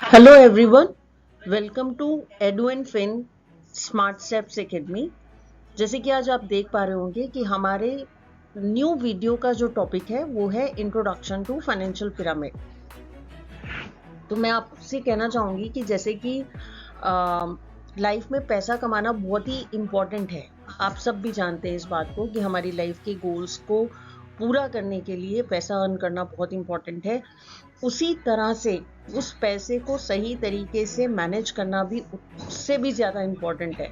Hello everyone, welcome to Edu and Fin Smart Steps Academy. जैसे कि आज आप देख पा रहे होंगे कि हमारे न्यू वीडियो का जो टॉपिक है वो है इंट्रोडक्शन टू फाइनेंशियल पिरामिड। तो मैं आपसे कहना चाहूँगी कि जैसे कि लाइफ में पैसा कमाना बहुत ही इम्पोर्टेंट है। आप सब भी जानते हैं इस बात को कि हमारी लाइफ के गोल्स को पूरा करने के लिए पैसा अर्न करना बहुत इम्पोर्टेंट है। उसी तरह से उस पैसे को सही तरीके से मैनेज करना भी उससे भी ज़्यादा इम्पोर्टेंट है।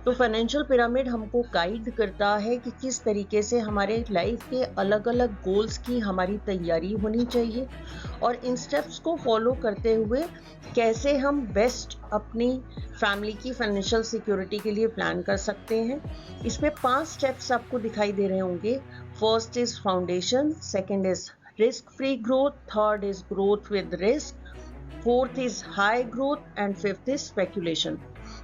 तो फाइनेंशियल पिरामिड हमको गाइड करता है कि किस तरीके से हमारे लाइफ के अलग अलग गोल्स की हमारी तैयारी होनी चाहिए और इन स्टेप्स को फॉलो करते हुए कैसे हम बेस्ट अपनी फैमिली की फाइनेंशियल सिक्योरिटी के लिए प्लान कर सकते हैं। इसमें 5 स्टेप्स आपको दिखाई दे रहे होंगे। First is foundation, second is risk free growth, third is growth with risk, fourth is high growth and fifth is speculation।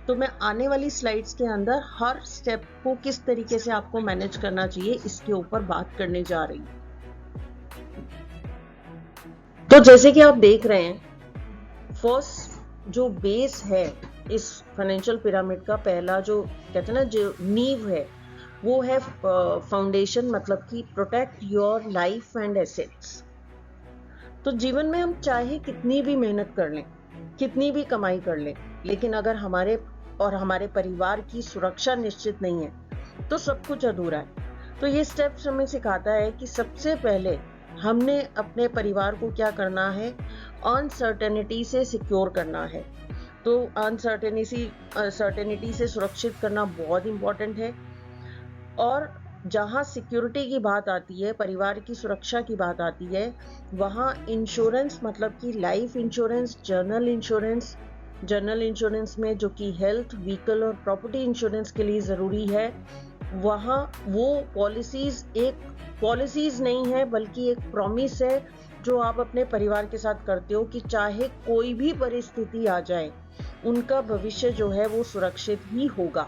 तो मैं आने वाली स्लाइड्स के अंदर हर स्टेप को किस तरीके से आपको मैनेज करना चाहिए इसके ऊपर बात करने जा रही हूँ। तो जैसे कि आप देख रहे हैं, फर्स्ट जो बेस है इस फाइनेंशियल पिरामिड का, पहला जो कहते हैं ना जो नींव है वो है फाउंडेशन, मतलब कि protect your life and assets. तो जीवन में हम चाहे कितनी भी मेहनत कर लें, कितनी भी कमाई कर लें, लेकिन अगर हमारे और हमारे परिवार की सुरक्षा निश्चित नहीं है तो सब कुछ अधूरा है। तो ये स्टेप्स हमें सिखाता है कि सबसे पहले हमने अपने परिवार को क्या करना है, अनसर्टेनिटी से सिक्योर करना है। तो अनसर्टेनिटी से सुरक्षित करना बहुत इंपॉर्टेंट है। और जहाँ सिक्योरिटी की बात आती है, परिवार की सुरक्षा की बात आती है, वहाँ इंश्योरेंस मतलब कि लाइफ इंश्योरेंस, जनरल इंश्योरेंस में जो कि हेल्थ, व्हीकल और प्रॉपर्टी इंश्योरेंस के लिए ज़रूरी है, वहाँ वो पॉलिसीज नहीं है बल्कि एक प्रॉमिस है जो आप अपने परिवार के साथ करते हो कि चाहे कोई भी परिस्थिति आ जाए उनका भविष्य जो है वो सुरक्षित ही होगा।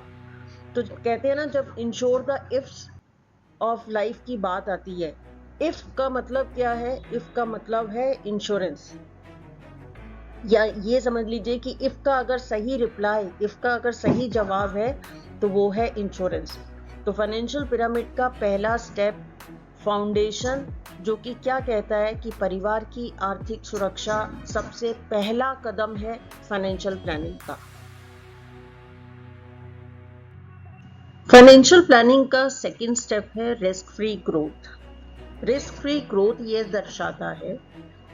तो कहते हैं ना, जब ensure the ifs of life की बात आती है, इफ का मतलब क्या है? इफ का मतलब है इंश्योरेंस, या ये समझ लीजिए कि इफ का अगर सही रिप्लाई, इफ का अगर सही जवाब है तो वो है इंश्योरेंस। तो फाइनेंशियल पिरामिड का पहला स्टेप फाउंडेशन, जो कि क्या कहता है कि परिवार की आर्थिक सुरक्षा सबसे पहला कदम है फाइनेंशियल प्लानिंग का। फाइनेंशियल प्लानिंग का सेकंड स्टेप है risk free growth. Risk free growth ये दर्शाता है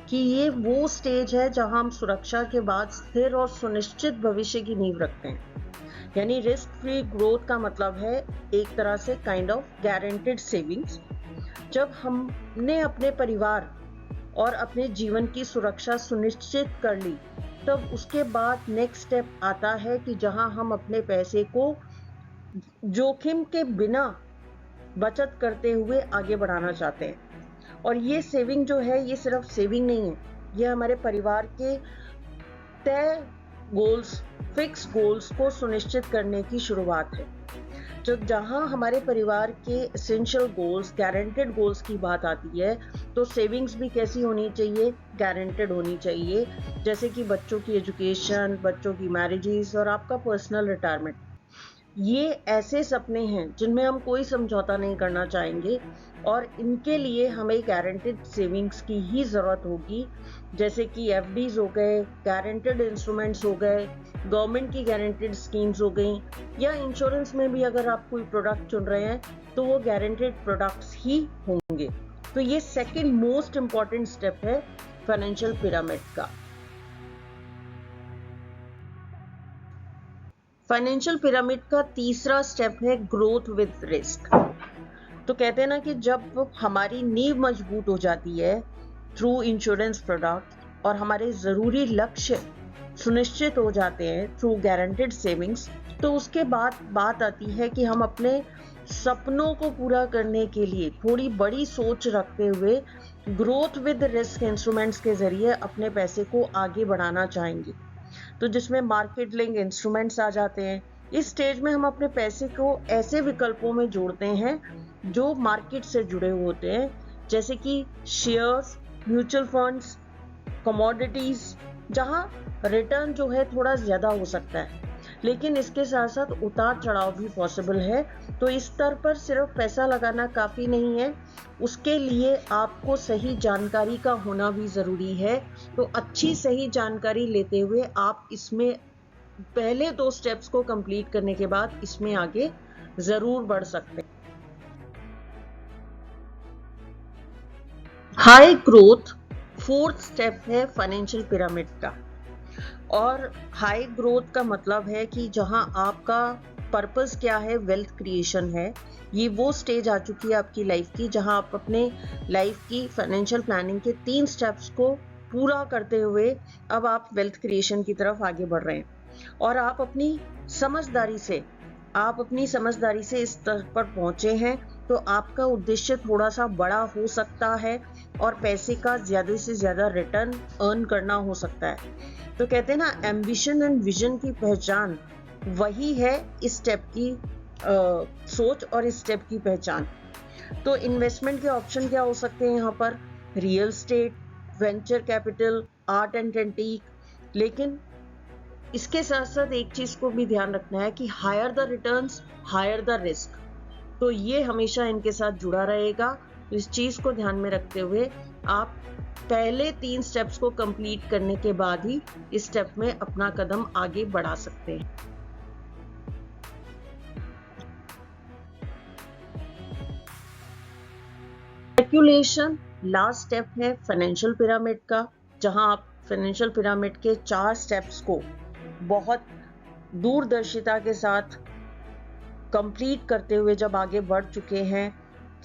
कि ये वो स्टेज है जहां हम सुरक्षा के बाद स्थिर और सुनिश्चित भविष्य की नींव रखते हैं। यानी रिस्क फ्री ग्रोथ का मतलब है एक तरह से काइंड ऑफ गारंटेड सेविंग्स। जब हमने अपने परिवार और अपने जीवन की सुरक्षा सुनिश्चित कर ली, तब उसके बाद नेक्स्ट स्टेप आता है कि जहां हम अपने पैसे को जोखिम के बिना बचत करते हुए आगे बढ़ाना चाहते हैं। और ये सेविंग जो है, ये सिर्फ सेविंग नहीं है, ये हमारे परिवार के तय गोल्स, फिक्स गोल्स को सुनिश्चित करने की शुरुआत है। जहां हमारे परिवार के एसेंशियल गोल्स, गारंटेड गोल्स की बात आती है, तो सेविंग्स भी कैसी होनी चाहिए? गारंटेड होनी चाहिए। जैसे कि बच्चों की एजुकेशन, बच्चों की मैरिजेस और आपका पर्सनल रिटायरमेंट। ये ऐसे सपने हैं जिनमें हम कोई समझौता नहीं करना चाहेंगे और इनके लिए हमें गारंटेड सेविंग्स की ही ज़रूरत होगी। जैसे कि एफडीज हो गए, गारंटेड इंस्ट्रूमेंट्स हो गए, गवर्नमेंट की गारंटेड स्कीम्स हो गई, या इंश्योरेंस में भी अगर आप कोई प्रोडक्ट चुन रहे हैं तो वो गारंटेड प्रोडक्ट्स ही होंगे। तो ये सेकेंड मोस्ट इम्पॉर्टेंट स्टेप है फाइनेंशियल पिरामिड का। फाइनेंशियल पिरामिड का तीसरा स्टेप है ग्रोथ विद रिस्क। तो कहते हैं ना कि जब हमारी नींव मजबूत हो जाती है थ्रू इंश्योरेंस प्रोडक्ट और हमारे ज़रूरी लक्ष्य सुनिश्चित हो जाते हैं थ्रू गारंटेड सेविंग्स, तो उसके बाद बात आती है कि हम अपने सपनों को पूरा करने के लिए थोड़ी बड़ी सोच रखते हुए ग्रोथ विद रिस्क इंस्ट्रूमेंट्स के जरिए अपने पैसे को आगे बढ़ाना चाहेंगे। तो जिसमें मार्केट लिंक इंस्ट्रूमेंट्स आ जाते हैं। इस स्टेज में हम अपने पैसे को ऐसे विकल्पों में जोड़ते हैं जो मार्केट से जुड़े होते हैं, जैसे कि शेयर्स, म्यूचुअल फंड्स, कमोडिटीज, जहां रिटर्न जो है थोड़ा ज्यादा हो सकता है, लेकिन इसके साथ साथ उतार चढ़ाव भी पॉसिबल है। तो इस स्तर पर सिर्फ पैसा लगाना काफी नहीं है, उसके लिए आपको सही जानकारी का होना भी जरूरी है। तो अच्छी सही जानकारी लेते हुए आप इसमें पहले 2 स्टेप्स को कंप्लीट करने के बाद इसमें आगे जरूर बढ़ सकते हैं। हाई ग्रोथ 4th स्टेप है फाइनेंशियल पिरामिड का। और हाई ग्रोथ का मतलब है कि जहां आपका पर्पस क्या है, वेल्थ क्रिएशन है। ये वो स्टेज आ चुकी है आपकी लाइफ की जहां आप अपने लाइफ की फाइनेंशियल प्लानिंग के 3 स्टेप्स को पूरा करते हुए अब आप वेल्थ क्रिएशन की तरफ आगे बढ़ रहे हैं। और आप अपनी समझदारी से इस स्तर पर पहुंचे हैं, तो आपका उद्देश्य थोड़ा सा बड़ा हो सकता है और पैसे का ज्यादा से ज्यादा रिटर्न अर्न करना हो सकता है। तो कहते हैं ना, एम्बिशन एंड विजन की पहचान वही है इस स्टेप की सोच और इस स्टेप की पहचान। तो इन्वेस्टमेंट के ऑप्शन क्या हो सकते हैं यहाँ पर? Real estate, venture capital, art and antique. लेकिन इसके साथ साथ एक चीज को भी ध्यान रखना है कि higher the returns higher the risk. तो ये हमेशा इनके साथ जुड़ा रहेगा। तो इस चीज को ध्यान में रखते हुए आप पहले 3 स्टेप्स को कंप्लीट करने के बाद ही इस स्टेप में अपना कदम आगे बढ़ा सकते हैं। स्पेक्यूलेशन लास्ट स्टेप है फाइनेंशियल पिरामिड का, जहां आप फाइनेंशियल पिरामिड के 4 स्टेप्स को बहुत दूरदर्शिता के साथ कंप्लीट करते हुए जब आगे बढ़ चुके हैं,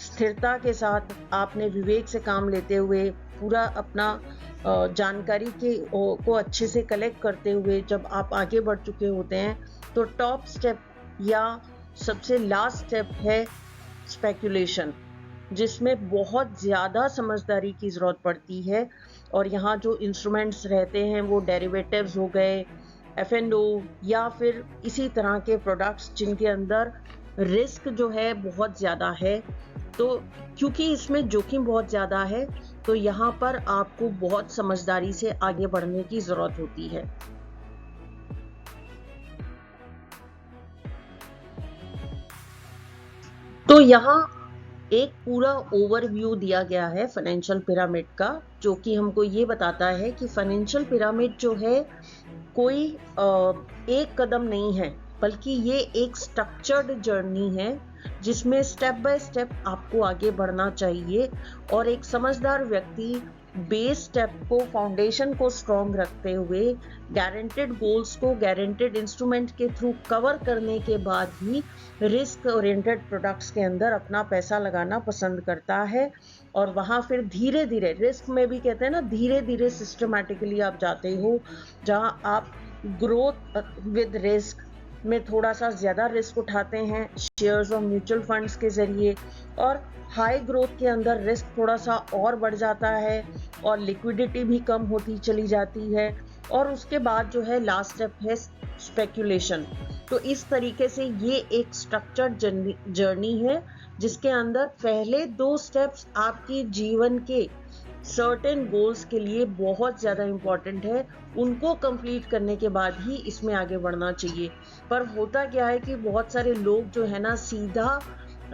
स्थिरता के साथ आपने विवेक से काम लेते हुए पूरा अपना जानकारी को अच्छे से कलेक्ट करते हुए जब आप आगे बढ़ चुके होते हैं, तो टॉप स्टेप या सबसे लास्ट स्टेप है स्पेक्यूलेशन, जिसमें बहुत ज़्यादा समझदारी की ज़रूरत पड़ती है। और यहाँ जो इंस्ट्रूमेंट्स रहते हैं वो डेरिवेटिव्स हो गए, F&O, या फिर इसी तरह के प्रोडक्ट्स जिनके अंदर रिस्क जो है बहुत ज़्यादा है। तो क्योंकि इसमें जोखिम बहुत ज़्यादा है, तो यहाँ पर आपको बहुत समझदारी से आगे बढ़ने की ज़रूरत होती है। तो यहाँ एक पूरा ओवरव्यू दिया गया है फाइनेंशियल पिरामिड का, जो कि हमको ये बताता है कि फाइनेंशियल पिरामिड जो है कोई एक कदम नहीं है, बल्कि ये एक स्ट्रक्चर्ड जर्नी है जिसमें स्टेप बाय स्टेप आपको आगे बढ़ना चाहिए। और एक समझदार व्यक्ति बेस स्टेप को, फाउंडेशन को स्ट्रॉन्ग रखते हुए गारंटेड गोल्स को गारंटेड इंस्ट्रूमेंट के थ्रू कवर करने के बाद ही रिस्क ओरिएंटेड प्रोडक्ट्स के अंदर अपना पैसा लगाना पसंद करता है। और वहाँ फिर धीरे धीरे, रिस्क में भी कहते हैं ना, धीरे धीरे सिस्टमैटिकली आप जाते हो, जहाँ आप ग्रोथ विद रिस्क में थोड़ा सा ज़्यादा रिस्क उठाते हैं शेयर्स और म्यूचुअल फंड्स के ज़रिए, और हाई ग्रोथ के अंदर रिस्क थोड़ा सा और बढ़ जाता है और लिक्विडिटी भी कम होती चली जाती है। और उसके बाद जो है लास्ट स्टेप है स्पेक्यूलेशन। तो इस तरीके से ये एक स्ट्रक्चर्ड जर्नी है जिसके अंदर पहले 2 स्टेप्स आपके जीवन के सर्टेन गोल्स के लिए बहुत ज़्यादा इम्पॉर्टेंट है, उनको कंप्लीट करने के बाद ही इसमें आगे बढ़ना चाहिए। पर होता क्या है कि बहुत सारे लोग जो है ना, सीधा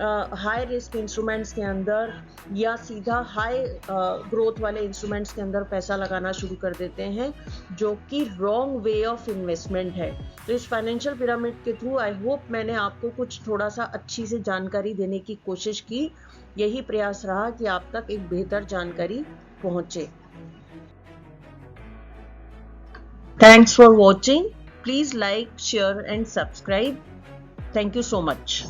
हाई रिस्क इंस्ट्रूमेंट्स के अंदर या सीधा हाई ग्रोथ वाले इंस्ट्रूमेंट्स के अंदर पैसा लगाना शुरू कर देते हैं, जो कि रॉन्ग वे ऑफ इन्वेस्टमेंट है। तो इस फाइनेंशियल पिरामिड के थ्रू आई होप मैंने आपको कुछ थोड़ा सा अच्छी से जानकारी देने की कोशिश की। यही प्रयास रहा कि आप तक एक बेहतर जानकारी पहुंचे। Thanks for watching. Please like, share and subscribe. Thank you so much.